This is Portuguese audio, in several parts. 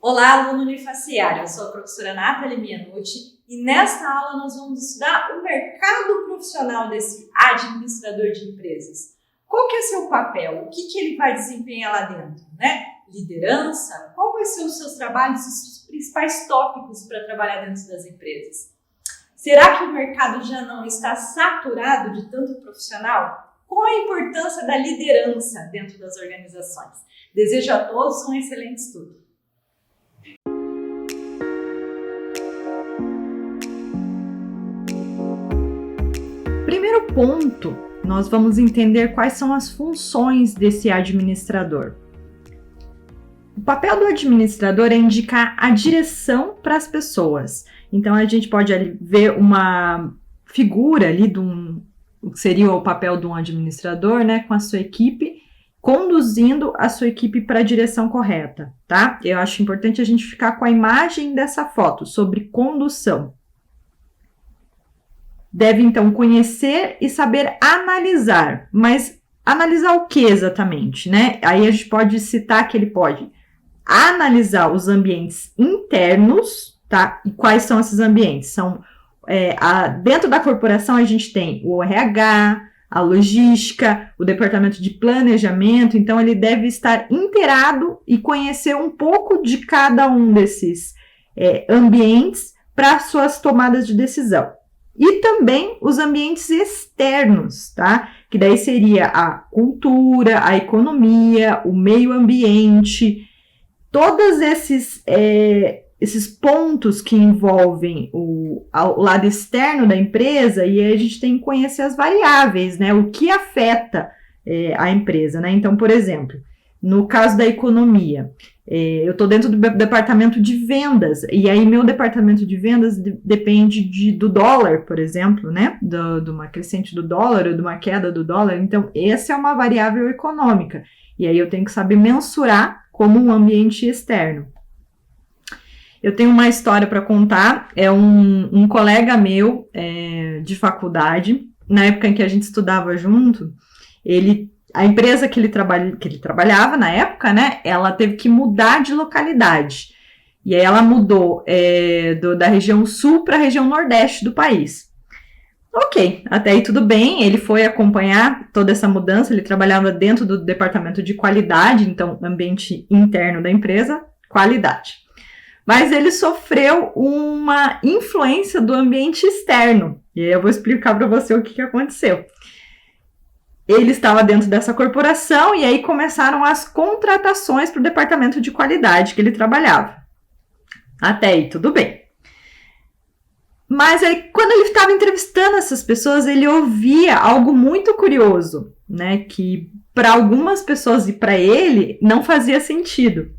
Olá, aluno unifaciário, eu sou a professora Nathalie Mianucci e nesta aula nós vamos estudar o mercado profissional desse administrador de empresas. Qual que é seu papel? O que ele vai desempenhar lá dentro, né? Liderança? Qual vai ser os seus trabalhos e os seus principais tópicos para trabalhar dentro das empresas? Será que o mercado já não está saturado de tanto profissional? Qual a importância da liderança dentro das organizações? Desejo a todos um excelente estudo. Primeiro ponto, nós vamos entender quais são as funções desse administrador. O papel do administrador é indicar a direção para as pessoas. Então, a gente pode ver uma figura ali o que seria o papel de um administrador, né, com a sua equipe, conduzindo a sua equipe para a direção correta, tá? Eu acho importante a gente ficar com a imagem dessa foto sobre condução. Deve, então, conhecer e saber analisar. Mas analisar o que exatamente, né? Aí a gente pode citar que ele pode analisar os ambientes internos, tá? E quais são esses ambientes? Dentro da corporação, a gente tem o RH, a logística, o departamento de planejamento. Então, ele deve estar inteirado e conhecer um pouco de cada um desses ambientes para suas tomadas de decisão. E também os ambientes externos, tá? Que daí seria a cultura, a economia, o meio ambiente, todos esses pontos que envolvem o lado externo da empresa, e aí a gente tem que conhecer as variáveis, né? O que afeta a empresa, né? Então, por exemplo, no caso da economia, eu estou dentro do departamento de vendas, e aí meu departamento de vendas depende do dólar, por exemplo, né? De uma crescente do dólar ou de uma queda do dólar. Então, essa é uma variável econômica. E aí eu tenho que saber mensurar como um ambiente externo. Eu tenho uma história para contar. É um colega meu de faculdade, na época em que a gente estudava junto, a empresa que ele trabalhava na época, né, ela teve que mudar de localidade. E aí ela mudou da região sul para a região nordeste do país. Ok, até aí tudo bem, ele foi acompanhar toda essa mudança, ele trabalhava dentro do departamento de qualidade, então ambiente interno da empresa, qualidade. Mas ele sofreu uma influência do ambiente externo. E aí eu vou explicar para você o que aconteceu. Ele estava dentro dessa corporação e aí começaram as contratações para o departamento de qualidade que ele trabalhava. Até aí, tudo bem. Mas aí, quando ele estava entrevistando essas pessoas, ele ouvia algo muito curioso, né? Que para algumas pessoas e para ele não fazia sentido.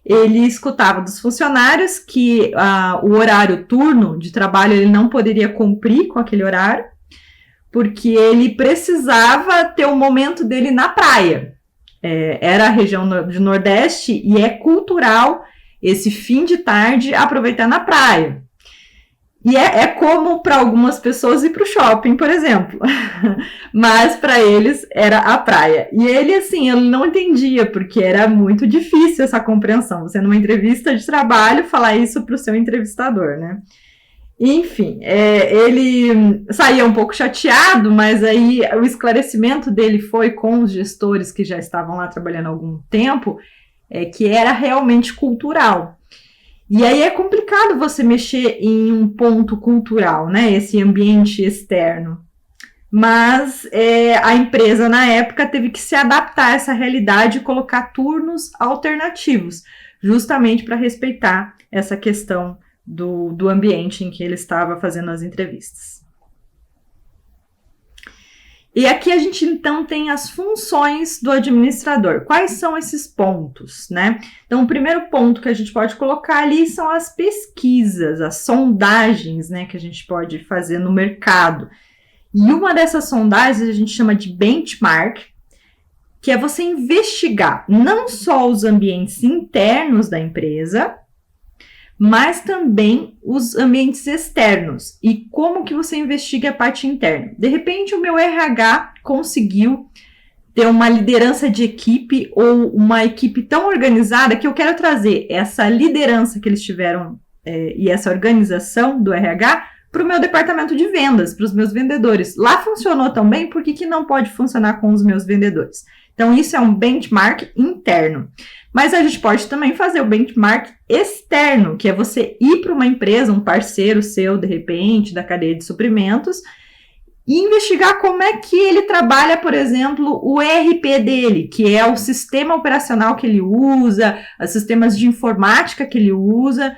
Ele escutava dos funcionários que o horário turno de trabalho ele não poderia cumprir com aquele horário, porque ele precisava ter o momento dele na praia. Era a região do Nordeste e é cultural esse fim de tarde aproveitar na praia. E é como para algumas pessoas ir para o shopping, por exemplo. Mas para eles era a praia. E ele, assim, ele não entendia, porque era muito difícil essa compreensão. Você, numa entrevista de trabalho, falar isso para o seu entrevistador, né? Enfim, ele saía um pouco chateado, mas aí o esclarecimento dele foi com os gestores que já estavam lá trabalhando há algum tempo, que era realmente cultural. E aí é complicado você mexer em um ponto cultural, né? Esse ambiente externo. Mas a empresa, na época, teve que se adaptar a essa realidade e colocar turnos alternativos, justamente para respeitar essa questão do ambiente em que ele estava fazendo as entrevistas. E aqui a gente, então, tem as funções do administrador. Quais são esses pontos, né? Então, o primeiro ponto que a gente pode colocar ali são as pesquisas, as sondagens, né, que a gente pode fazer no mercado. E uma dessas sondagens a gente chama de benchmark, que é você investigar não só os ambientes internos da empresa, mas também os ambientes externos. E como que você investiga a parte interna? De repente, o meu RH conseguiu ter uma liderança de equipe ou uma equipe tão organizada que eu quero trazer essa liderança que eles tiveram e essa organização do RH para o meu departamento de vendas, para os meus vendedores. Lá funcionou tão bem, por que não pode funcionar com os meus vendedores? Então, isso é um benchmark interno. Mas a gente pode também fazer o benchmark externo, que é você ir para uma empresa, um parceiro seu, de repente, da cadeia de suprimentos, e investigar como é que ele trabalha, por exemplo, o ERP dele, que é o sistema operacional que ele usa, os sistemas de informática que ele usa,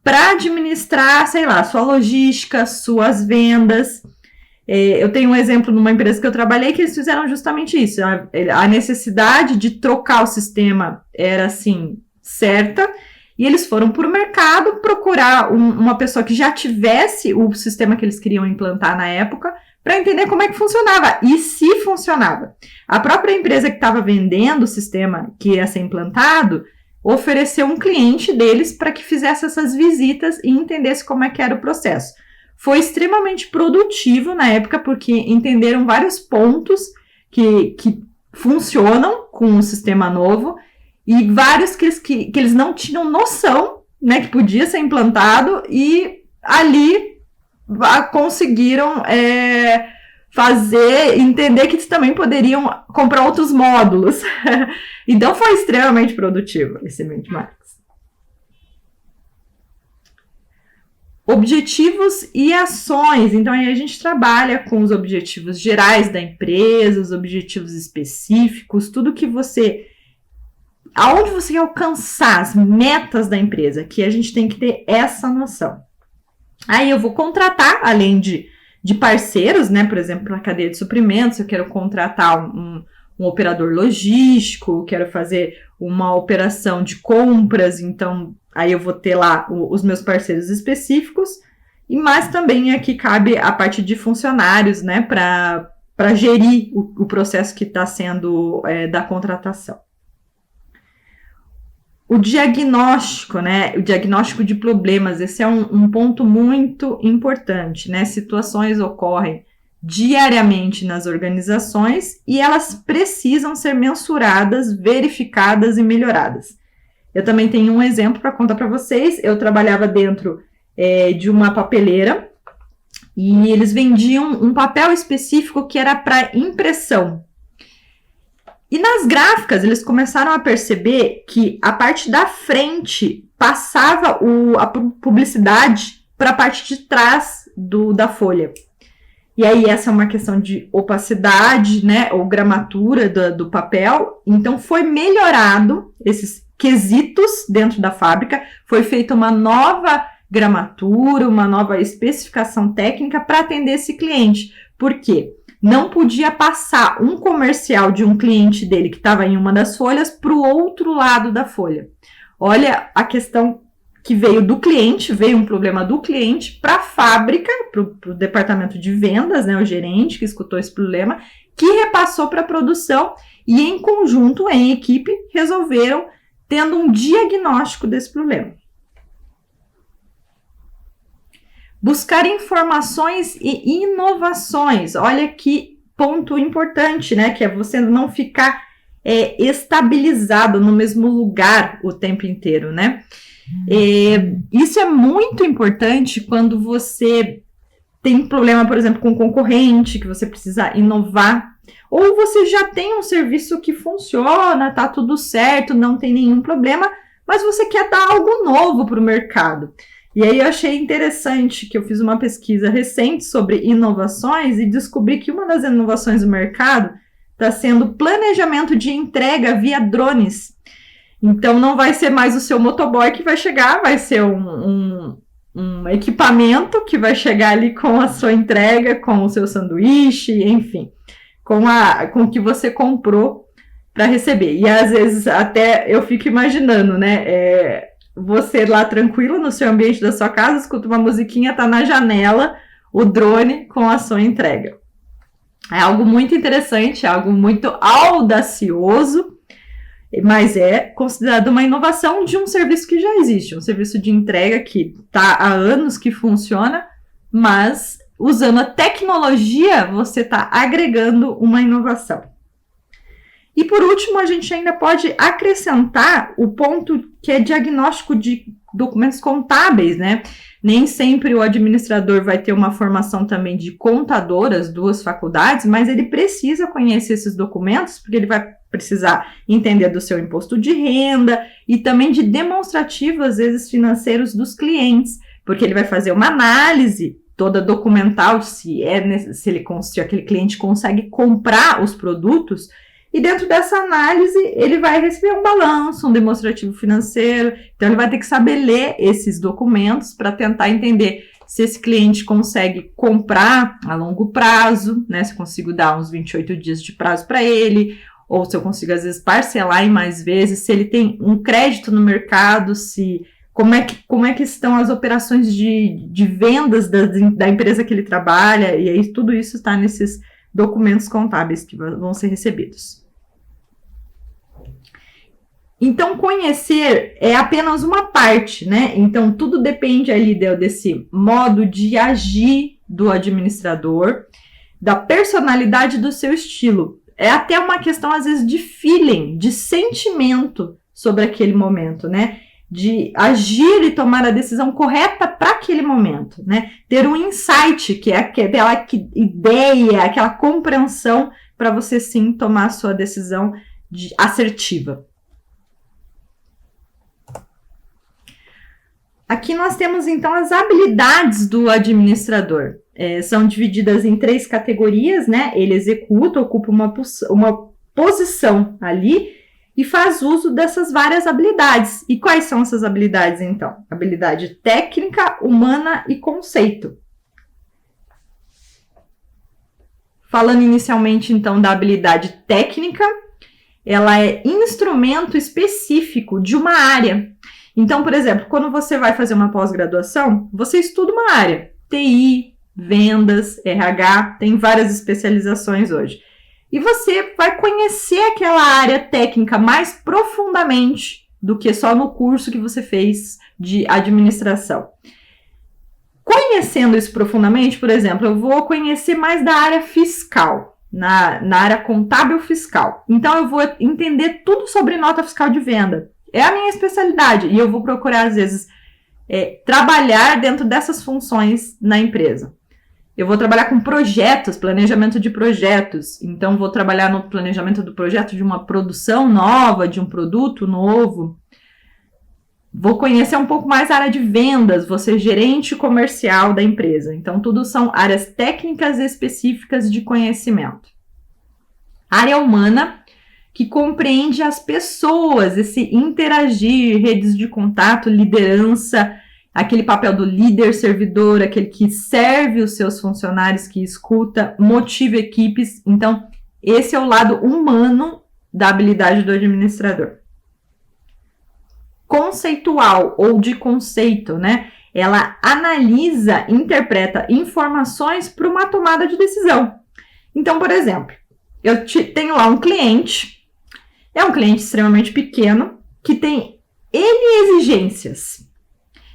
para administrar, sei lá, sua logística, suas vendas. Eu tenho um exemplo numa empresa que eu trabalhei que eles fizeram justamente isso. A necessidade de trocar o sistema era, assim, certa, e eles foram para o mercado procurar uma pessoa que já tivesse o sistema que eles queriam implantar na época, para entender como é que funcionava e se funcionava. A própria empresa que estava vendendo o sistema que ia ser implantado ofereceu um cliente deles para que fizesse essas visitas e entendesse como é que era o processo. Foi extremamente produtivo na época, porque entenderam vários pontos que funcionam com o sistema novo e vários que eles não tinham noção, né, que podia ser implantado, e ali conseguiram entender que eles também poderiam comprar outros módulos. Então foi extremamente produtivo esse benchmark. Objetivos e ações. Então aí a gente trabalha com os objetivos gerais da empresa, os objetivos específicos, tudo que aonde você quer alcançar as metas da empresa, que a gente tem que ter essa noção. Aí eu vou contratar, além de parceiros, né? Por exemplo, na cadeia de suprimentos, eu quero contratar um operador logístico, quero fazer uma operação de compras, então aí eu vou ter lá os meus parceiros específicos, mas também aqui cabe a parte de funcionários, né? Para gerir o processo que está sendo da contratação. O diagnóstico, né? O diagnóstico de problemas, esse é um ponto muito importante, né? Situações ocorrem diariamente nas organizações e elas precisam ser mensuradas, verificadas e melhoradas. Eu também tenho um exemplo para contar para vocês. Eu trabalhava dentro de uma papeleira e eles vendiam um papel específico que era para impressão. E nas gráficas, eles começaram a perceber que a parte da frente passava a publicidade para a parte de trás da folha. E aí, essa é uma questão de opacidade, né, ou gramatura do papel. Então, foi melhorado esses quesitos dentro da fábrica, foi feita uma nova gramatura, uma nova especificação técnica para atender esse cliente. Por quê? Não podia passar um comercial de um cliente dele que estava em uma das folhas para o outro lado da folha. Olha a questão que veio do cliente, veio um problema do cliente para a fábrica, para o departamento de vendas, né, o gerente que escutou esse problema, que repassou para a produção e em conjunto, em equipe, resolveram tendo um diagnóstico desse problema. Buscar informações e inovações. Olha que ponto importante, né? Que é você não ficar estabilizado no mesmo lugar o tempo inteiro, né? Isso é muito importante quando você tem problema, por exemplo, com um concorrente, que você precisa inovar. Ou você já tem um serviço que funciona, tá tudo certo, não tem nenhum problema, mas você quer dar algo novo para o mercado. E aí eu achei interessante que eu fiz uma pesquisa recente sobre inovações e descobri que uma das inovações do mercado está sendo planejamento de entrega via drones. Então não vai ser mais o seu motoboy que vai chegar, vai ser um equipamento que vai chegar ali com a sua entrega, com o seu sanduíche, enfim, com o que você comprou para receber. E às vezes até eu fico imaginando, né? Você lá tranquilo no seu ambiente da sua casa, escuta uma musiquinha, tá na janela o drone com a sua entrega. É algo muito interessante, algo muito audacioso, mas é considerado uma inovação de um serviço que já existe, um serviço de entrega que tá há anos que funciona, mas usando a tecnologia você tá agregando uma inovação. E por último, a gente ainda pode acrescentar o ponto que é diagnóstico de documentos contábeis, né? Nem sempre o administrador vai ter uma formação também de contador, as duas faculdades, mas ele precisa conhecer esses documentos, porque ele vai precisar entender do seu imposto de renda e também de demonstrativos, às vezes, financeiros dos clientes, porque ele vai fazer uma análise toda documental se aquele cliente consegue comprar os produtos. E dentro dessa análise, ele vai receber um balanço, um demonstrativo financeiro. Então, ele vai ter que saber ler esses documentos para tentar entender se esse cliente consegue comprar a longo prazo, né? Se eu consigo dar uns 28 dias de prazo para ele, ou se eu consigo, às vezes, parcelar em mais vezes, se ele tem um crédito no mercado, como é que estão as operações de vendas da empresa que ele trabalha, e aí tudo isso está nesses documentos contábeis que vão ser recebidos. Então, conhecer é apenas uma parte, né? Então, tudo depende ali desse modo de agir do administrador, da personalidade do seu estilo. É até uma questão, às vezes, de feeling, de sentimento sobre aquele momento, né? De agir e tomar a decisão correta para aquele momento, né? Ter um insight, que é aquela ideia, aquela compreensão para você, sim, tomar a sua decisão assertiva. Aqui nós temos, então, as habilidades do administrador. São divididas em 3 categorias, né? Ele executa, ocupa uma posição ali e faz uso dessas várias habilidades. E quais são essas habilidades, então? Habilidade técnica, humana e conceito. Falando inicialmente, então, da habilidade técnica, ela é instrumento específico de uma área. Então, por exemplo, quando você vai fazer uma pós-graduação, você estuda uma área, TI, vendas, RH, tem várias especializações hoje. E você vai conhecer aquela área técnica mais profundamente do que só no curso que você fez de administração. Conhecendo isso profundamente, por exemplo, eu vou conhecer mais da área fiscal, na área contábil fiscal. Então, eu vou entender tudo sobre nota fiscal de venda. É a minha especialidade e eu vou procurar, às vezes, trabalhar dentro dessas funções na empresa. Eu vou trabalhar com projetos, planejamento de projetos. Então, vou trabalhar no planejamento do projeto de uma produção nova, de um produto novo. Vou conhecer um pouco mais a área de vendas, vou ser gerente comercial da empresa. Então, tudo são áreas técnicas específicas de conhecimento. Área humana, que compreende as pessoas, esse interagir, redes de contato, liderança, aquele papel do líder servidor, aquele que serve os seus funcionários, que escuta, motiva equipes. Então, esse é o lado humano da habilidade do administrador. Conceitual ou de conceito, né? Ela analisa, interpreta informações para uma tomada de decisão. Então, por exemplo, eu tenho lá um cliente, é um cliente extremamente pequeno, que tem N exigências.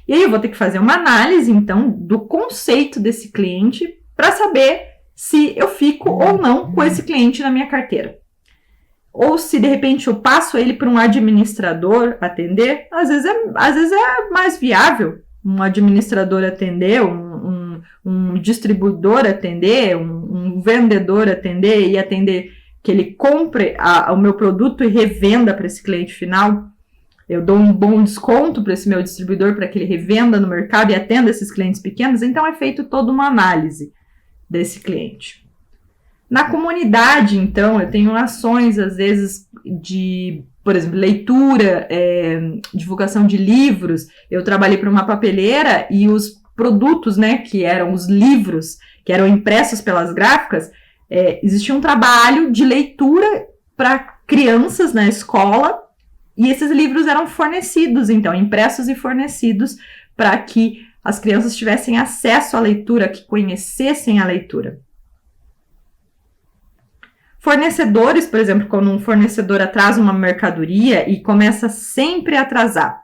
E aí eu vou ter que fazer uma análise, então, do conceito desse cliente para saber se eu fico ou não com esse cliente na minha carteira. Ou se, de repente, eu passo ele para um administrador atender, às vezes é mais viável um administrador atender, um distribuidor atender, um vendedor atender e atender que ele compre o meu produto e revenda para esse cliente final. Eu dou um bom desconto para esse meu distribuidor para que ele revenda no mercado e atenda esses clientes pequenos. Então, é feito toda uma análise desse cliente. Na comunidade, então, eu tenho ações, às vezes, de, por exemplo, leitura, divulgação de livros. Eu trabalhei para uma papeleira e os produtos, né, que eram os livros, que eram impressos pelas gráficas, existia um trabalho de leitura para crianças na escola. E esses livros eram fornecidos, então, impressos e fornecidos para que as crianças tivessem acesso à leitura, que conhecessem a leitura. Fornecedores, por exemplo, quando um fornecedor atrasa uma mercadoria e começa sempre a atrasar.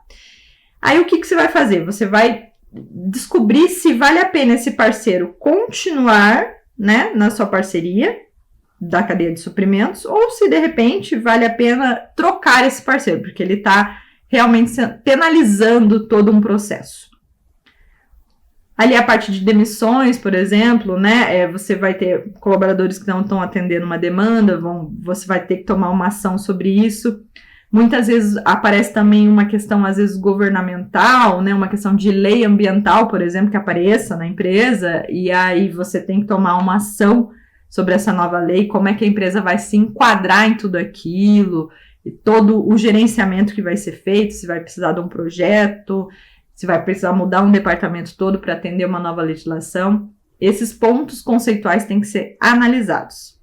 Aí, o que você vai fazer? Você vai descobrir se vale a pena esse parceiro continuar, né, na sua parceria da cadeia de suprimentos, ou se de repente vale a pena trocar esse parceiro, porque ele está realmente penalizando todo um processo. Ali a parte de demissões, por exemplo, né, você vai ter colaboradores que não estão atendendo uma demanda, você vai ter que tomar uma ação sobre isso. Muitas vezes aparece também uma questão, às vezes, governamental, né, uma questão de lei ambiental, por exemplo, que apareça na empresa, e aí você tem que tomar uma ação sobre essa nova lei, como é que a empresa vai se enquadrar em tudo aquilo, e todo o gerenciamento que vai ser feito, se vai precisar de um projeto, se vai precisar mudar um departamento todo para atender uma nova legislação. Esses pontos conceituais têm que ser analisados.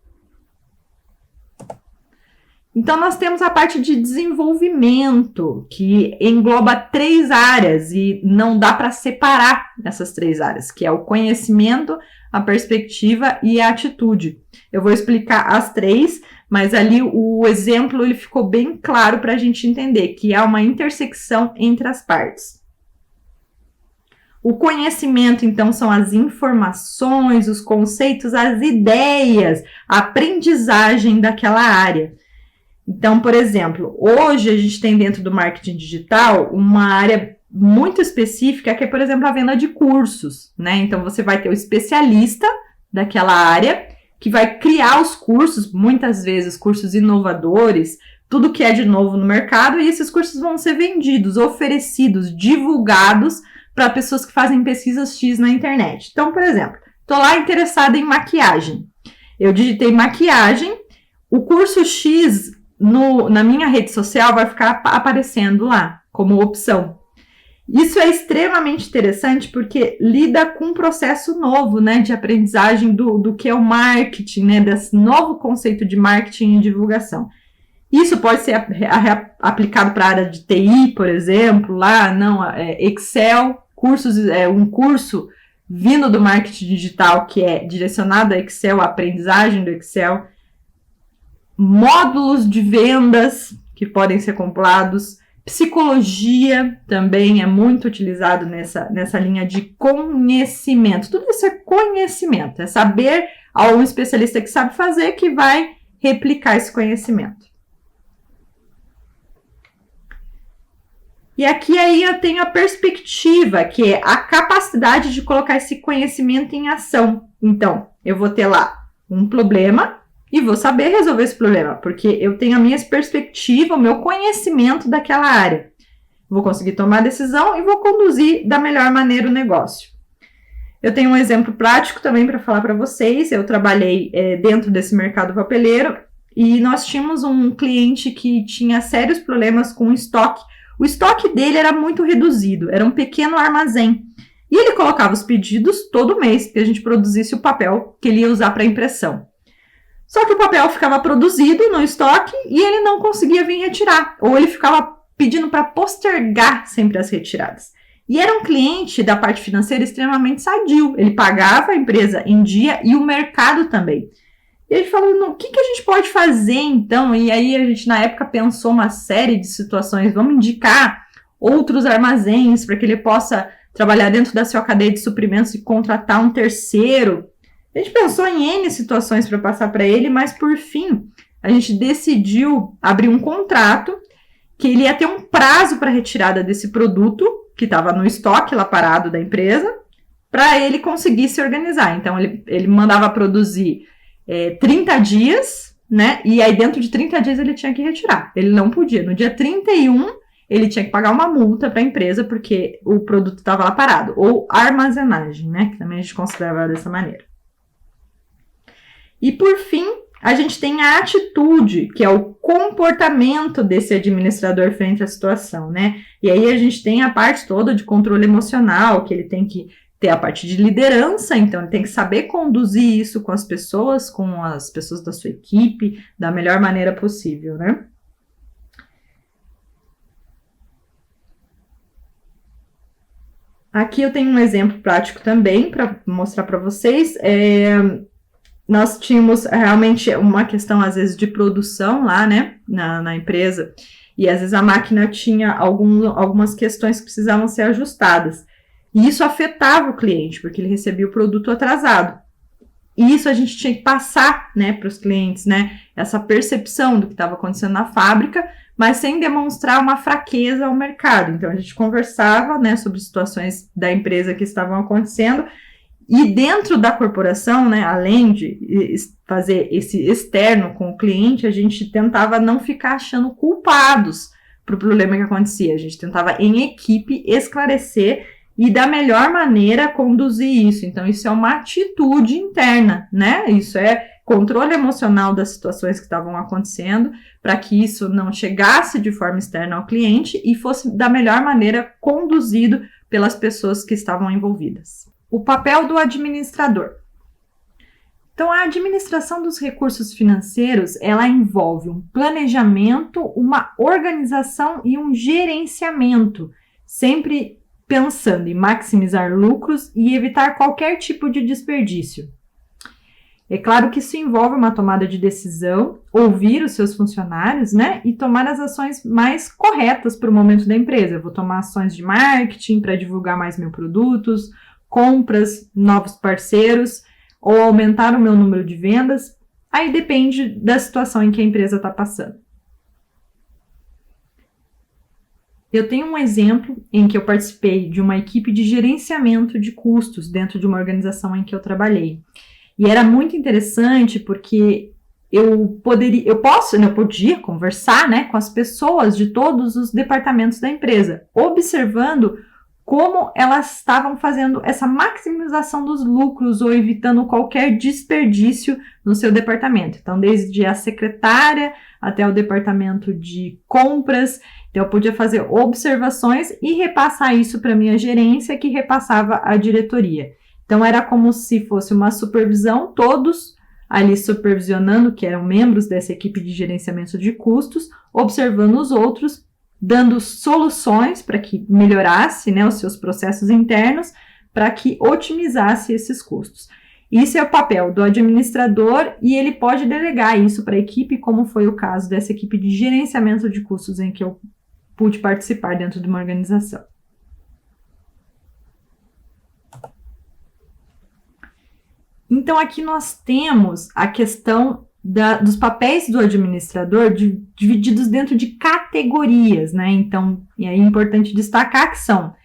Então, nós temos a parte de desenvolvimento, que engloba 3 áreas, e não dá para separar essas 3 áreas, que é o conhecimento, a perspectiva e a atitude. Eu vou explicar as 3, mas ali o exemplo ele ficou bem claro para a gente entender, que há uma intersecção entre as partes. O conhecimento, então, são as informações, os conceitos, as ideias, a aprendizagem daquela área. Então, por exemplo, hoje a gente tem dentro do marketing digital uma área muito específica que é, por exemplo, a venda de cursos, né? Então, você vai ter o especialista daquela área que vai criar os cursos, muitas vezes cursos inovadores, tudo que é de novo no mercado, e esses cursos vão ser vendidos, oferecidos, divulgados para pessoas que fazem pesquisas X na internet. Então, por exemplo, estou lá interessada em maquiagem. Eu digitei maquiagem, o curso X na minha rede social vai ficar aparecendo lá como opção. Isso é extremamente interessante porque lida com um processo novo, né, de aprendizagem do que é o marketing, né, desse novo conceito de marketing e divulgação. Isso pode ser aplicado para a área de TI, por exemplo, lá, Excel, um curso vindo do marketing digital que é direcionado a Excel, a aprendizagem do Excel, módulos de vendas que podem ser compilados, psicologia também é muito utilizado nessa linha de conhecimento. Tudo isso é conhecimento, é saber a um especialista que sabe fazer que vai replicar esse conhecimento. E aqui aí eu tenho a perspectiva, que é a capacidade de colocar esse conhecimento em ação. Então, eu vou ter lá um problema e vou saber resolver esse problema, porque eu tenho a minha perspectiva, o meu conhecimento daquela área. Vou conseguir tomar decisão e vou conduzir da melhor maneira o negócio. Eu tenho um exemplo prático também para falar para vocês. Eu trabalhei dentro desse mercado papeleiro e nós tínhamos um cliente que tinha sérios problemas com o estoque. O estoque dele era muito reduzido, era um pequeno armazém. E ele colocava os pedidos todo mês, que a gente produzisse o papel que ele ia usar para impressão. Só que o papel ficava produzido no estoque e ele não conseguia vir retirar. Ou ele ficava pedindo para postergar sempre as retiradas. E era um cliente da parte financeira extremamente sadio. Ele pagava a empresa em dia e o mercado também. E a gente falou, o que a gente pode fazer então? E aí a gente na época pensou uma série de situações. Vamos indicar outros armazéns para que ele possa trabalhar dentro da sua cadeia de suprimentos e contratar um terceiro. A gente pensou em N situações para passar para ele, mas por fim a gente decidiu abrir um contrato que ele ia ter um prazo para retirada desse produto que estava no estoque lá parado da empresa, para ele conseguir se organizar. Então ele mandava produzir 30 dias, né? E aí dentro de 30 dias ele tinha que retirar. Ele não podia. No dia 31 ele tinha que pagar uma multa para a empresa porque o produto estava lá parado. Ou armazenagem, né? Que também a gente considerava dessa maneira. E, por fim, a gente tem a atitude, que é o comportamento desse administrador frente à situação, né? E aí a gente tem a parte toda de controle emocional, que ele tem que ter a parte de liderança, então ele tem que saber conduzir isso com as pessoas da sua equipe, da melhor maneira possível, né? Aqui eu tenho um exemplo prático também para mostrar para vocês. Nós tínhamos realmente uma questão, às vezes, de produção lá, né, na empresa, e às vezes a máquina tinha algumas questões que precisavam ser ajustadas. E isso afetava o cliente, porque ele recebia o produto atrasado. E isso a gente tinha que passar, né, para os clientes, né, essa percepção do que estava acontecendo na fábrica, mas sem demonstrar uma fraqueza ao mercado. Então, a gente conversava, né, sobre situações da empresa que estavam acontecendo, e dentro da corporação, né, além de fazer esse externo com o cliente, a gente tentava não ficar achando culpados para o problema que acontecia. A gente tentava, em equipe, esclarecer e da melhor maneira conduzir isso. Então, isso é uma atitude interna, né? Isso é controle emocional das situações que estavam acontecendo, para que isso não chegasse de forma externa ao cliente e fosse da melhor maneira conduzido pelas pessoas que estavam envolvidas. O papel do administrador. Então, a administração dos recursos financeiros, ela envolve um planejamento, uma organização e um gerenciamento, sempre pensando em maximizar lucros e evitar qualquer tipo de desperdício. É claro que isso envolve uma tomada de decisão, ouvir os seus funcionários, né, e tomar as ações mais corretas para o momento da empresa. Eu vou tomar ações de marketing para divulgar mais meus produtos, compras, novos parceiros, ou aumentar o meu número de vendas. Aí depende da situação em que a empresa está passando. Eu tenho um exemplo em que eu participei de uma equipe de gerenciamento de custos dentro de uma organização em que eu trabalhei. E era muito interessante porque eu podia conversar, né, com as pessoas de todos os departamentos da empresa, observando como elas estavam fazendo essa maximização dos lucros ou evitando qualquer desperdício no seu departamento. Então, desde a secretária até o departamento de compras. Então, eu podia fazer observações e repassar isso para a minha gerência, que repassava à diretoria. Então, era como se fosse uma supervisão, todos ali supervisionando, que eram membros dessa equipe de gerenciamento de custos, observando os outros, dando soluções para que melhorasse, né, os seus processos internos, para que otimizasse esses custos. Isso é o papel do administrador e ele pode delegar isso para a equipe, como foi o caso dessa equipe de gerenciamento de custos em que eu pude participar dentro de uma organização. Então, aqui nós temos a questão dos papéis do administrador divididos dentro de categorias, né? Então, é importante destacar que são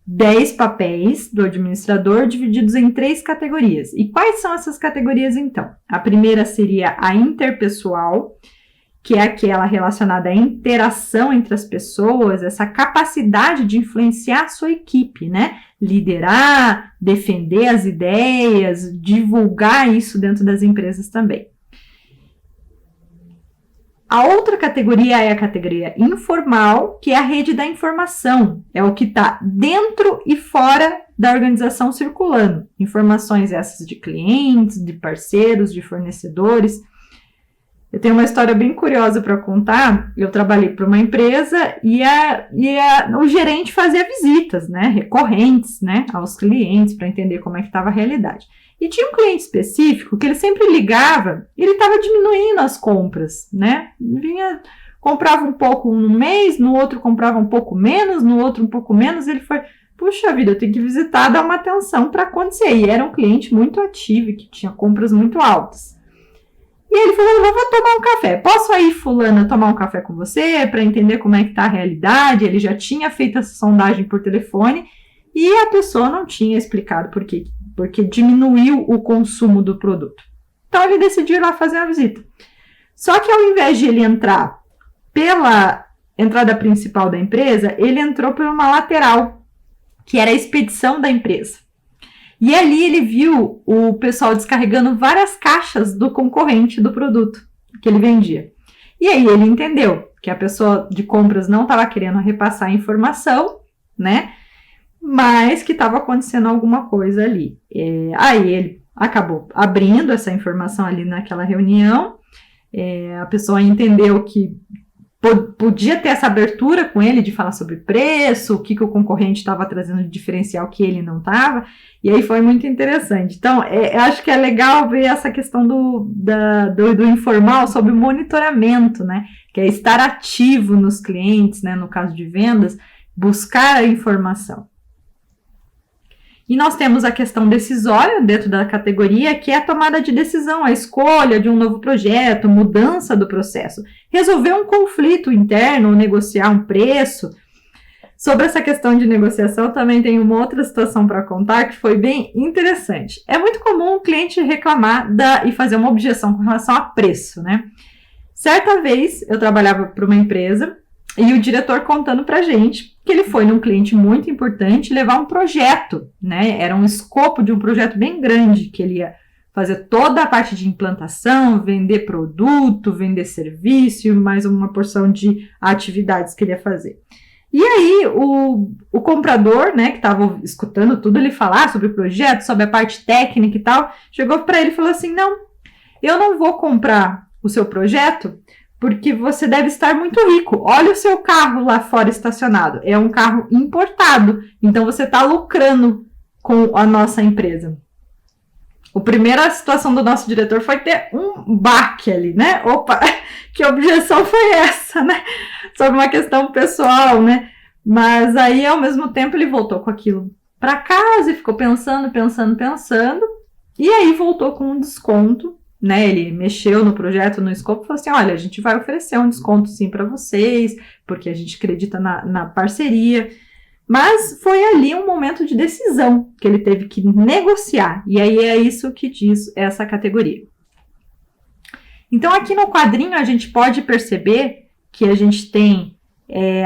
10 papéis do administrador divididos em 3 categorias. E quais são essas categorias, então? A primeira seria a interpessoal, que é aquela relacionada à interação entre as pessoas, essa capacidade de influenciar a sua equipe, né? Liderar, defender as ideias, divulgar isso dentro das empresas também. A outra categoria é a categoria informal, que é a rede da informação. É o que está dentro e fora da organização circulando. Informações essas de clientes, de parceiros, de fornecedores. Eu tenho uma história bem curiosa para contar. Eu trabalhei para uma empresa e o gerente fazia visitas, né, recorrentes, né, aos clientes para entender como é que estava a realidade. E tinha um cliente específico que ele sempre ligava e ele estava diminuindo as compras, né? Comprava um pouco no mês, no outro comprava um pouco menos, no outro um pouco menos. Ele foi, puxa vida, eu tenho que visitar, dar uma atenção para acontecer. E era um cliente muito ativo e que tinha compras muito altas. E ele falou, eu vou tomar um café. Posso ir, fulana, tomar um café com você para entender como é que está a realidade? Ele já tinha feito essa sondagem por telefone e a pessoa não tinha explicado por quê. Porque diminuiu o consumo do produto. Então, ele decidiu ir lá fazer a visita. Só que, ao invés de ele entrar pela entrada principal da empresa, ele entrou por uma lateral, que era a expedição da empresa. E ali ele viu o pessoal descarregando várias caixas do concorrente do produto que ele vendia. E aí ele entendeu que a pessoa de compras não estava querendo repassar a informação, né? Mas que estava acontecendo alguma coisa ali. Aí ele acabou abrindo essa informação ali naquela reunião, a pessoa entendeu que podia ter essa abertura com ele de falar sobre preço, o que o concorrente estava trazendo de diferencial que ele não estava, e aí foi muito interessante. Então, eu acho que é legal ver essa questão do informal sobre o monitoramento, né? Que é estar ativo nos clientes, né? No caso de vendas, buscar a informação. E nós temos a questão decisória dentro da categoria, que é a tomada de decisão, a escolha de um novo projeto, mudança do processo, resolver um conflito interno, negociar um preço. Sobre essa questão de negociação, também tem uma outra situação para contar que foi bem interessante. É muito comum o cliente reclamar e fazer uma objeção com relação a preço, né? Certa vez, eu trabalhava para uma empresa e o diretor contando para a gente que ele foi num cliente muito importante levar um projeto, né? Era um escopo de um projeto bem grande, que ele ia fazer toda a parte de implantação, vender produto, vender serviço, mais uma porção de atividades que ele ia fazer. E aí, o comprador, né, que estava escutando tudo ele falar sobre o projeto, sobre a parte técnica e tal, chegou para ele e falou assim, não, eu não vou comprar o seu projeto porque você deve estar muito rico. Olha o seu carro lá fora estacionado. É um carro importado. Então, você está lucrando com a nossa empresa. A primeira situação do nosso diretor foi ter um baque ali, né? Opa, que objeção foi essa, né? Sobre uma questão pessoal, né? Mas aí, ao mesmo tempo, ele voltou com aquilo para casa e ficou pensando. E aí, voltou com um desconto. Né, ele mexeu no projeto, no escopo, e falou assim, olha, a gente vai oferecer um desconto sim para vocês, porque a gente acredita na parceria, mas foi ali um momento de decisão, que ele teve que negociar, e aí é isso que diz essa categoria. Então aqui no quadrinho a gente pode perceber que a gente tem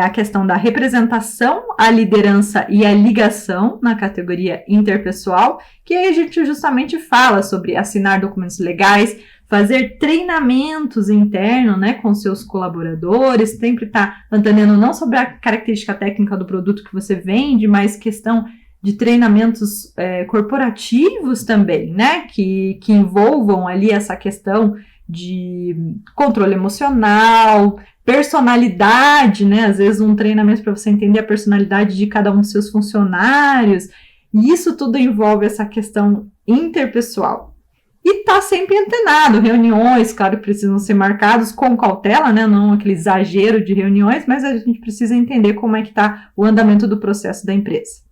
a questão da representação, a liderança e a ligação na categoria interpessoal, que aí a gente justamente fala sobre assinar documentos legais, fazer treinamentos internos, né, com seus colaboradores, sempre tá entendendo não sobre a característica técnica do produto que você vende, mas questão de treinamentos corporativos também, né, que envolvam ali essa questão de controle emocional, personalidade, né? Às vezes um treinamento para você entender a personalidade de cada um dos seus funcionários. E isso tudo envolve essa questão interpessoal. E tá sempre antenado, reuniões, claro, precisam ser marcados com cautela, né? Não aquele exagero de reuniões, mas a gente precisa entender como é que tá o andamento do processo da empresa.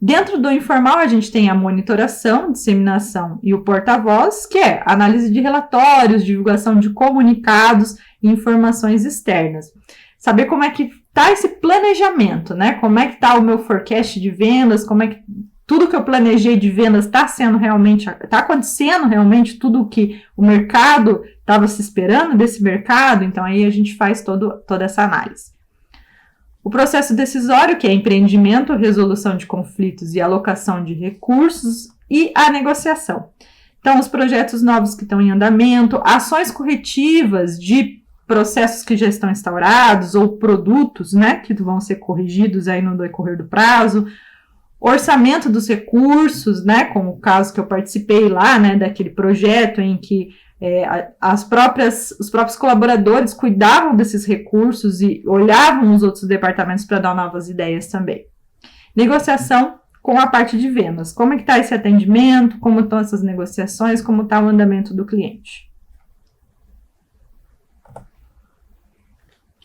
Dentro do informal, a gente tem a monitoração, disseminação e o porta-voz, que é análise de relatórios, divulgação de comunicados e informações externas. Saber como é que está esse planejamento, né? Como é que está o meu forecast de vendas, como é que tudo que eu planejei de vendas está acontecendo realmente tudo o que o mercado estava se esperando desse mercado, então aí a gente faz toda essa análise. O processo decisório, que é empreendimento, resolução de conflitos e alocação de recursos, e a negociação. Então, os projetos novos que estão em andamento, ações corretivas de processos que já estão instaurados ou produtos, né, que vão ser corrigidos aí no decorrer do prazo, orçamento dos recursos, né, como o caso que eu participei lá, né, daquele projeto em que os próprios colaboradores cuidavam desses recursos e olhavam os outros departamentos para dar novas ideias também. Negociação com a parte de vendas. Como é que está esse atendimento, como estão essas negociações, como está o andamento do cliente.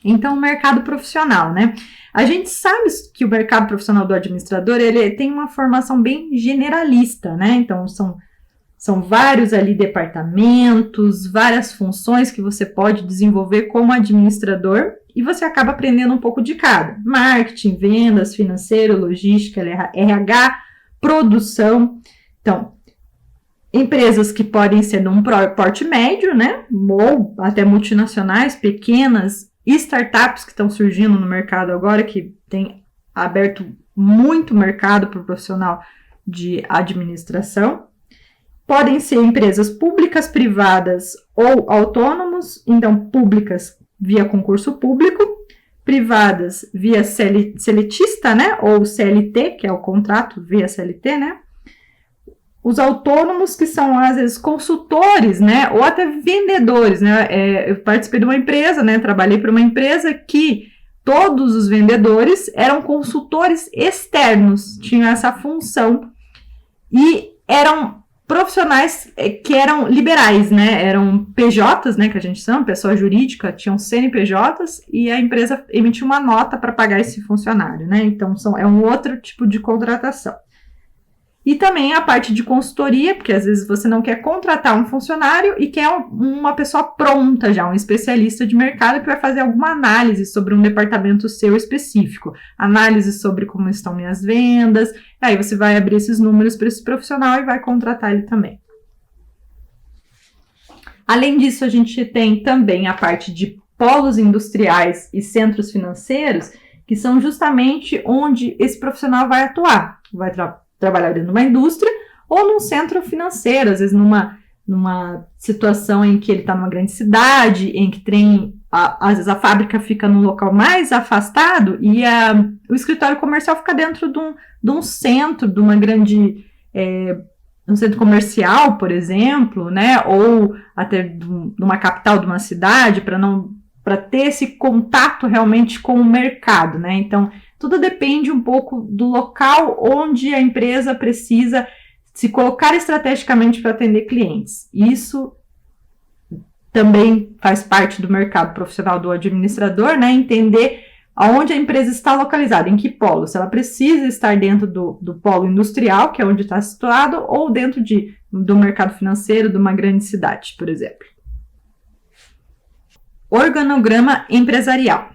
Então, o mercado profissional, né? A gente sabe que o mercado profissional do administrador, ele tem uma formação bem generalista, né? Então, são vários ali departamentos, várias funções que você pode desenvolver como administrador e você acaba aprendendo um pouco de cada. Marketing, vendas, financeiro, logística, RH, produção. Então, empresas que podem ser de um porte médio, né? Ou até multinacionais, pequenas, startups que estão surgindo no mercado agora, que tem aberto muito mercado para o profissional de administração. Podem ser empresas públicas, privadas ou autônomos, então públicas via concurso público, privadas via seletista, né, ou CLT, que é o contrato via CLT, né, os autônomos que são, às vezes, consultores, né, ou até vendedores, né, eu participei de uma empresa, né, trabalhei para uma empresa que todos os vendedores eram consultores externos, tinham essa função e eram profissionais que eram liberais, né, eram PJs, né, que a gente chama, pessoa jurídica, tinham CNPJs e a empresa emitiu uma nota para pagar esse funcionário, né, então é um outro tipo de contratação. E também a parte de consultoria, porque às vezes você não quer contratar um funcionário e quer uma pessoa pronta já, um especialista de mercado que vai fazer alguma análise sobre um departamento seu específico. Análise sobre como estão minhas vendas. Aí você vai abrir esses números para esse profissional e vai contratar ele também. Além disso, a gente tem também a parte de polos industriais e centros financeiros, que são justamente onde esse profissional vai atuar. Vai trabalhar dentro de uma indústria ou num centro financeiro, às vezes numa situação em que ele está numa grande cidade, em que às vezes a fábrica fica num local mais afastado e o escritório comercial fica dentro de um centro, de uma grande... um centro comercial, por exemplo, né, ou até numa capital de uma cidade, para ter esse contato realmente com o mercado, né? Então, tudo depende um pouco do local onde a empresa precisa se colocar estrategicamente para atender clientes. Isso também faz parte do mercado profissional do administrador, né? Entender aonde a empresa está localizada, em que polo, se ela precisa estar dentro do polo industrial, que é onde está situado, ou dentro do mercado financeiro de uma grande cidade, por exemplo. Organograma empresarial.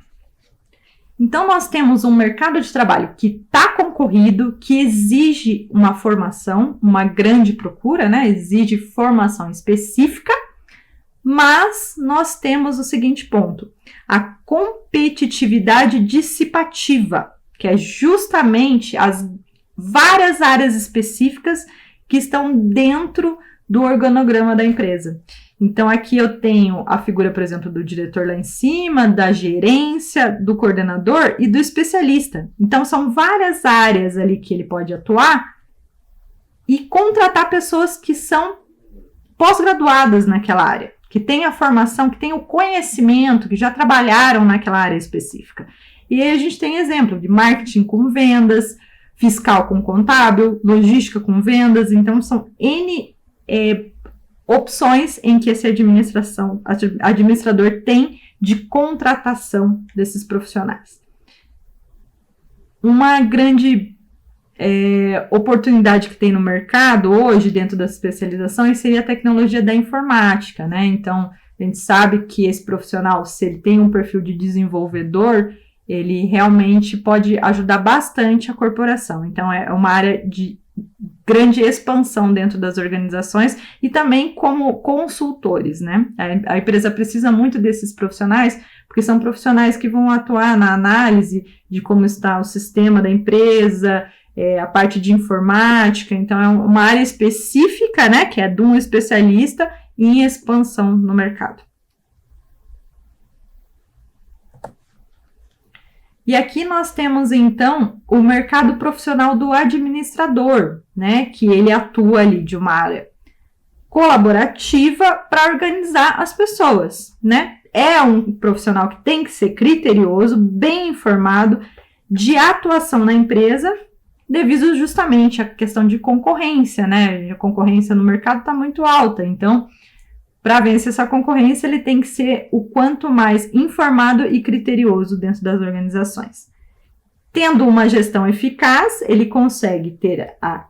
Então, nós temos um mercado de trabalho que está concorrido, que exige uma formação, uma grande procura, né? Exige formação específica, mas nós temos o seguinte ponto: a competitividade dissipativa, que é justamente as várias áreas específicas que estão dentro do organograma da empresa. Então, aqui eu tenho a figura, por exemplo, do diretor lá em cima, da gerência, do coordenador e do especialista. Então, são várias áreas ali que ele pode atuar e contratar pessoas que são pós-graduadas naquela área, que têm a formação, que têm o conhecimento, que já trabalharam naquela área específica. E aí a gente tem exemplo de marketing com vendas, fiscal com contábil, logística com vendas. Então, são N opções em que esse administrador tem de contratação desses profissionais. Uma grande oportunidade que tem no mercado hoje, dentro das especializações, seria a tecnologia da informática, né? Então, a gente sabe que esse profissional, se ele tem um perfil de desenvolvedor, ele realmente pode ajudar bastante a corporação. Então, é uma área de grande expansão dentro das organizações e também como consultores, né? A empresa precisa muito desses profissionais, porque são profissionais que vão atuar na análise de como está o sistema da empresa, a parte de informática. Então, é uma área específica, né, que é de um especialista em expansão no mercado. E aqui nós temos, então, o mercado profissional do administrador, né, que ele atua ali de uma área colaborativa para organizar as pessoas, né? É um profissional que tem que ser criterioso, bem informado, de atuação na empresa, devido justamente à questão de concorrência, né? A concorrência no mercado está muito alta, então, para vencer essa concorrência, ele tem que ser o quanto mais informado e criterioso dentro das organizações. Tendo uma gestão eficaz, ele consegue ter a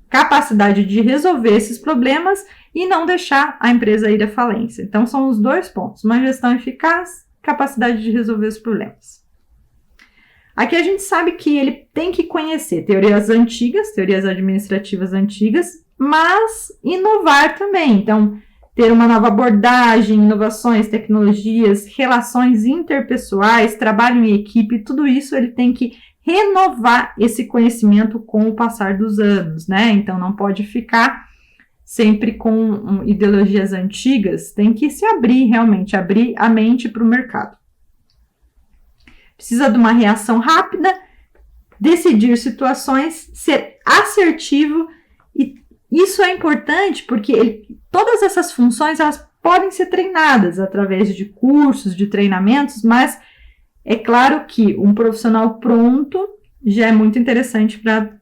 capacidade de resolver esses problemas e não deixar a empresa ir à falência. Então, são os dois pontos: uma gestão eficaz, capacidade de resolver os problemas. Aqui a gente sabe que ele tem que conhecer teorias antigas, teorias administrativas antigas, mas inovar também. Então, ter uma nova abordagem, inovações, tecnologias, relações interpessoais, trabalho em equipe, tudo isso ele tem que renovar esse conhecimento com o passar dos anos, né? Então, não pode ficar sempre com ideologias antigas, tem que se abrir realmente, abrir a mente para o mercado. Precisa de uma reação rápida, decidir situações, ser assertivo, e isso é importante porque todas essas funções elas podem ser treinadas através de cursos, de treinamentos, mas é claro que um profissional pronto já é muito interessante para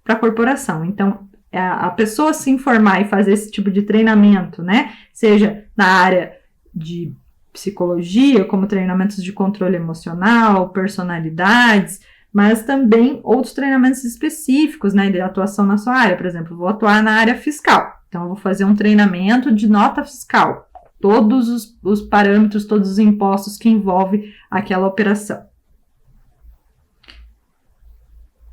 a corporação. Então, a pessoa se informar e fazer esse tipo de treinamento, né? Seja na área de psicologia, como treinamentos de controle emocional, personalidades, mas também outros treinamentos específicos, né, de atuação na sua área. Por exemplo, vou atuar na área fiscal, então eu vou fazer um treinamento de nota fiscal, todos os parâmetros, todos os impostos que envolvem aquela operação.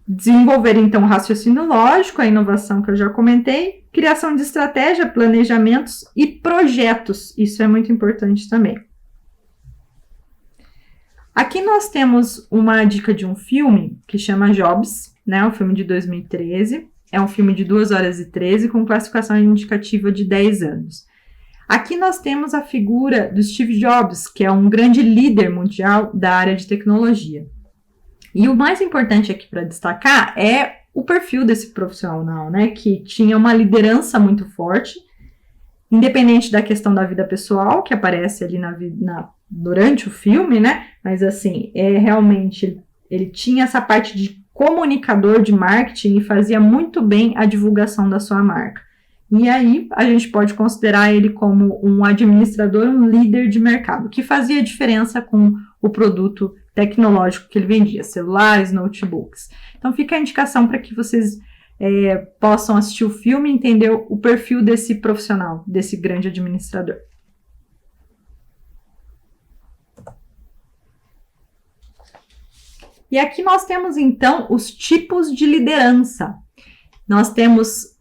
Desenvolver, então, o raciocínio lógico, a inovação que eu já comentei, criação de estratégia, planejamentos e projetos, isso é muito importante também. Aqui nós temos uma dica de um filme que chama Jobs, né, um filme de 2013, é um filme de 2 horas e 13 com classificação indicativa de 10 anos. Aqui nós temos a figura do Steve Jobs, que é um grande líder mundial da área de tecnologia. E o mais importante aqui para destacar é o perfil desse profissional, né, que tinha uma liderança muito forte, independente da questão da vida pessoal, que aparece ali durante o filme, né, mas assim, realmente, ele tinha essa parte de comunicador de marketing e fazia muito bem a divulgação da sua marca. E aí, a gente pode considerar ele como um administrador, um líder de mercado, que fazia diferença com o produto tecnológico que ele vendia, celulares, notebooks. Então, fica a indicação para que vocês possam assistir o filme e entender o perfil desse profissional, desse grande administrador. E aqui nós temos, então, os tipos de liderança. Nós temos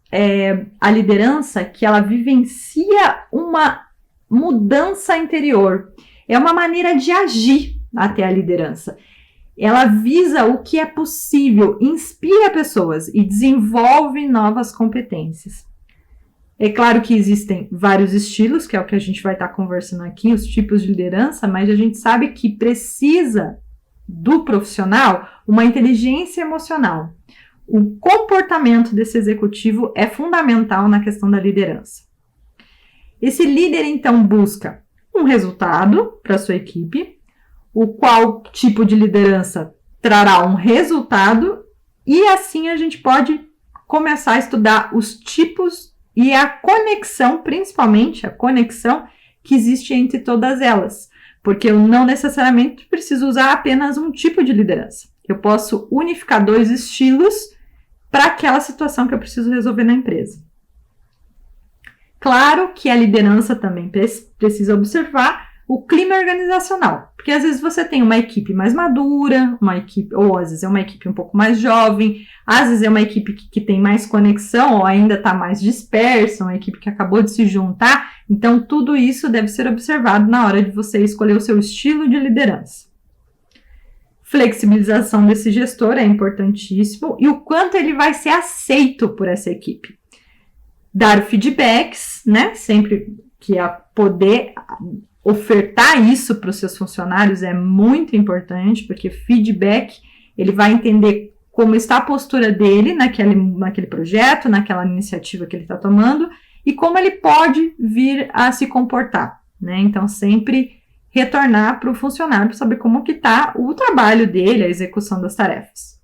a liderança que ela vivencia uma mudança interior. É uma maneira de agir até a liderança. Ela visa o que é possível, inspira pessoas e desenvolve novas competências. É claro que existem vários estilos, que é o que a gente vai estar conversando aqui, os tipos de liderança, mas a gente sabe que precisa do profissional uma inteligência emocional. O comportamento desse executivo é fundamental na questão da liderança. Esse líder, então, busca um resultado para a sua equipe, o qual tipo de liderança trará um resultado, e assim a gente pode começar a estudar os tipos e a conexão, principalmente a conexão que existe entre todas elas, porque eu não necessariamente preciso usar apenas um tipo de liderança. Eu posso unificar 2 estilos para aquela situação que eu preciso resolver na empresa. Claro que a liderança também precisa observar o clima organizacional, porque às vezes você tem uma equipe mais madura, ou às vezes é uma equipe um pouco mais jovem, às vezes é uma equipe que tem mais conexão ou ainda está mais dispersa, uma equipe que acabou de se juntar, então tudo isso deve ser observado na hora de você escolher o seu estilo de liderança. Flexibilização desse gestor é importantíssimo e o quanto ele vai ser aceito por essa equipe. Dar feedbacks, né, sempre que poder ofertar isso para os seus funcionários é muito importante, porque feedback, ele vai entender como está a postura dele naquele projeto, naquela iniciativa que ele está tomando, e como ele pode vir a se comportar, né? Então, sempre retornar para o funcionário para saber como que está o trabalho dele, a execução das tarefas.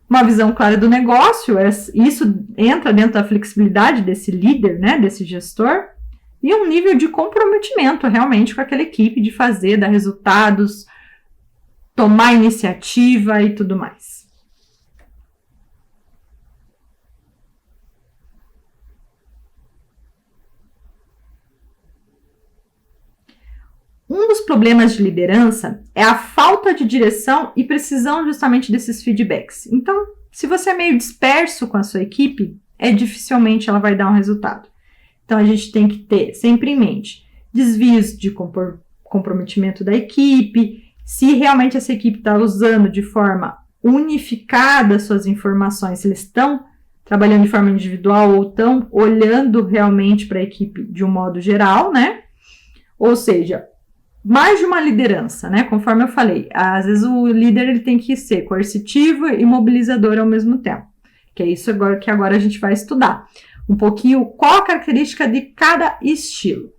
Uma visão clara do negócio, isso entra dentro da flexibilidade desse líder, né, desse gestor, e um nível de comprometimento realmente com aquela equipe de fazer, dar resultados, tomar iniciativa e tudo mais. Um dos problemas de liderança é a falta de direção e precisão justamente desses feedbacks. Então, se você é meio disperso com a sua equipe, dificilmente ela vai dar um resultado. Então, a gente tem que ter sempre em mente desvios de comprometimento da equipe, se realmente essa equipe está usando de forma unificada suas informações, se eles estão trabalhando de forma individual ou estão olhando realmente para a equipe de um modo geral, né? Ou seja, mais de uma liderança, né? Conforme eu falei, às vezes o líder ele tem que ser coercitivo e mobilizador ao mesmo tempo, que é isso que agora a gente vai estudar. Um pouquinho qual a característica de cada estilo.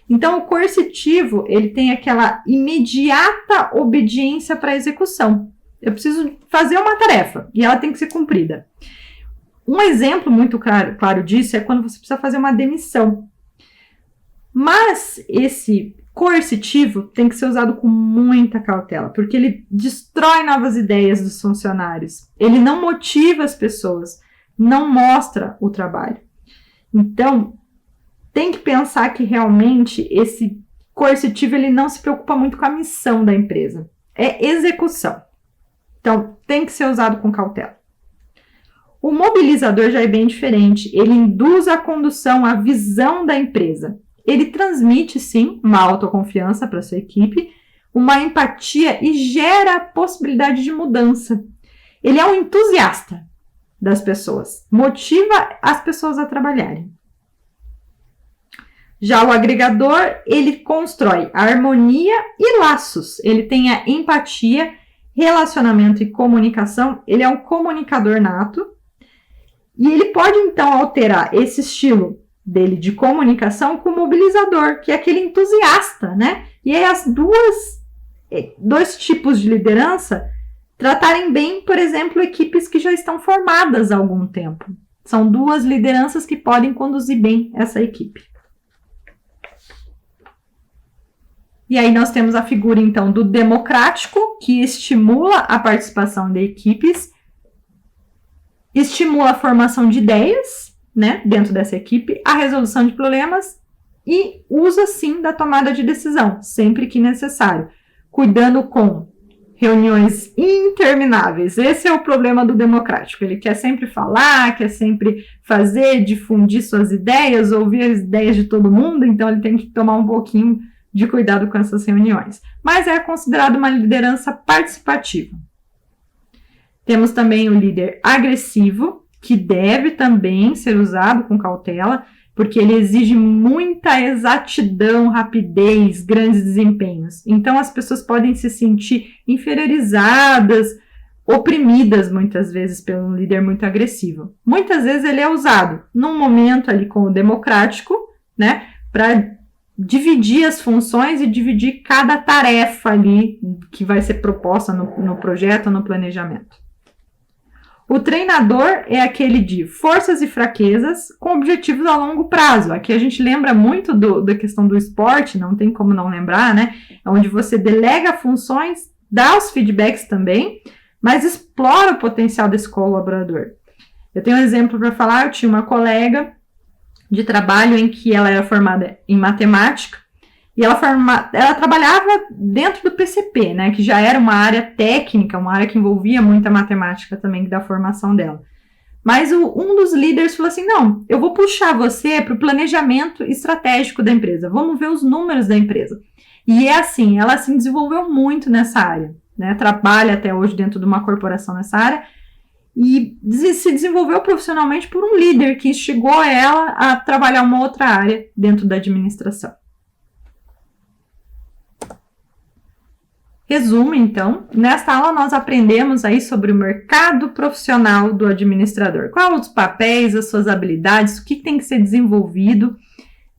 Então, o coercitivo, ele tem aquela imediata obediência para a execução. Eu preciso fazer uma tarefa e ela tem que ser cumprida. Um exemplo muito claro disso é quando você precisa fazer uma demissão. Mas esse coercitivo tem que ser usado com muita cautela, porque ele destrói novas ideias dos funcionários. Ele não motiva as pessoas, não mostra o trabalho. Então, tem que pensar que realmente esse coercitivo ele não se preocupa muito com a missão da empresa. É execução. Então, tem que ser usado com cautela. O mobilizador já é bem diferente. Ele induz a condução, a visão da empresa. Ele transmite, sim, uma autoconfiança para sua equipe, uma empatia e gera a possibilidade de mudança. Ele é um entusiasta das pessoas, motiva as pessoas a trabalharem. Já o agregador, ele constrói harmonia e laços. Ele tem a empatia, relacionamento e comunicação. Ele é um comunicador nato. E ele pode, então, alterar esse estilo dele de comunicação com o mobilizador, que é aquele entusiasta, né? E aí dois tipos de liderança tratarem bem, por exemplo, equipes que já estão formadas há algum tempo. São duas lideranças que podem conduzir bem essa equipe. E aí nós temos a figura, então, do democrático, que estimula a participação de equipes, estimula a formação de ideias, né, dentro dessa equipe, a resolução de problemas e usa, sim, da tomada de decisão, sempre que necessário, cuidando com reuniões intermináveis. Esse é o problema do democrático. Ele quer sempre falar, quer sempre fazer, difundir suas ideias, ouvir as ideias de todo mundo, então ele tem que tomar um pouquinho de cuidado com essas reuniões. Mas é considerado uma liderança participativa. Temos também o líder agressivo, que deve também ser usado com cautela, porque ele exige muita exatidão, rapidez, grandes desempenhos. Então, as pessoas podem se sentir inferiorizadas, oprimidas, muitas vezes, pelo líder muito agressivo. Muitas vezes ele é usado num momento ali com o democrático, né, para dividir as funções e dividir cada tarefa ali que vai ser proposta no projeto, no planejamento. O treinador é aquele de forças e fraquezas com objetivos a longo prazo. Aqui a gente lembra muito da questão do esporte, não tem como não lembrar, né? É onde você delega funções, dá os feedbacks também, mas explora o potencial desse colaborador. Eu tenho um exemplo para falar, eu tinha uma colega de trabalho em que ela era formada em matemática, e ela trabalhava dentro do PCP, né, que já era uma área técnica, uma área que envolvia muita matemática também da formação dela. Mas um dos líderes falou assim, não, eu vou puxar você para o planejamento estratégico da empresa, vamos ver os números da empresa. E é assim, ela se desenvolveu muito nessa área, né, trabalha até hoje dentro de uma corporação nessa área, e se desenvolveu profissionalmente por um líder que instigou ela a trabalhar uma outra área dentro da administração. Resumo, então, nesta aula nós aprendemos aí sobre o mercado profissional do administrador. Quais os papéis, as suas habilidades, o que tem que ser desenvolvido,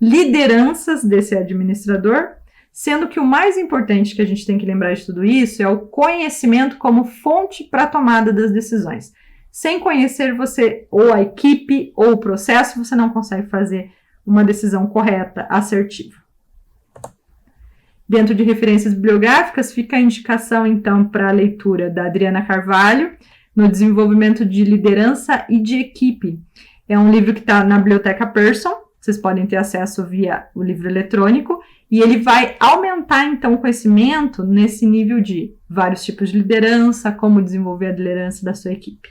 lideranças desse administrador, sendo que o mais importante que a gente tem que lembrar de tudo isso é o conhecimento como fonte para a tomada das decisões. Sem conhecer você, ou a equipe, ou o processo, você não consegue fazer uma decisão correta, assertiva. Dentro de referências bibliográficas, fica a indicação, então, para a leitura da Adriana Carvalho, no desenvolvimento de liderança e de equipe. É um livro que está na Biblioteca Pearson, vocês podem ter acesso via o livro eletrônico, e ele vai aumentar, então, o conhecimento nesse nível de vários tipos de liderança, como desenvolver a liderança da sua equipe.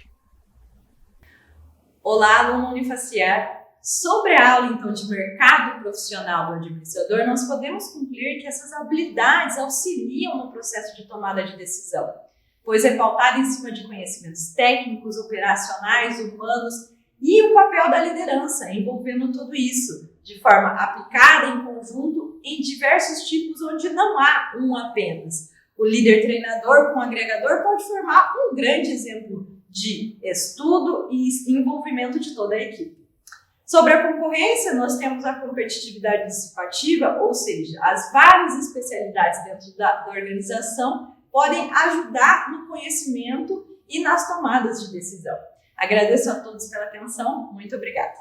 Olá, aluno Unifaciar! Sobre a aula, então, de mercado profissional do administrador, nós podemos concluir que essas habilidades auxiliam no processo de tomada de decisão, pois é pautada em cima de conhecimentos técnicos, operacionais, humanos e o papel da liderança, envolvendo tudo isso de forma aplicada em conjunto em diversos tipos onde não há um apenas. O líder treinador com o agregador pode formar um grande exemplo de estudo e envolvimento de toda a equipe. Sobre a concorrência, nós temos a competitividade dissipativa, ou seja, as várias especialidades dentro da organização podem ajudar no conhecimento e nas tomadas de decisão. Agradeço a todos pela atenção, muito obrigada.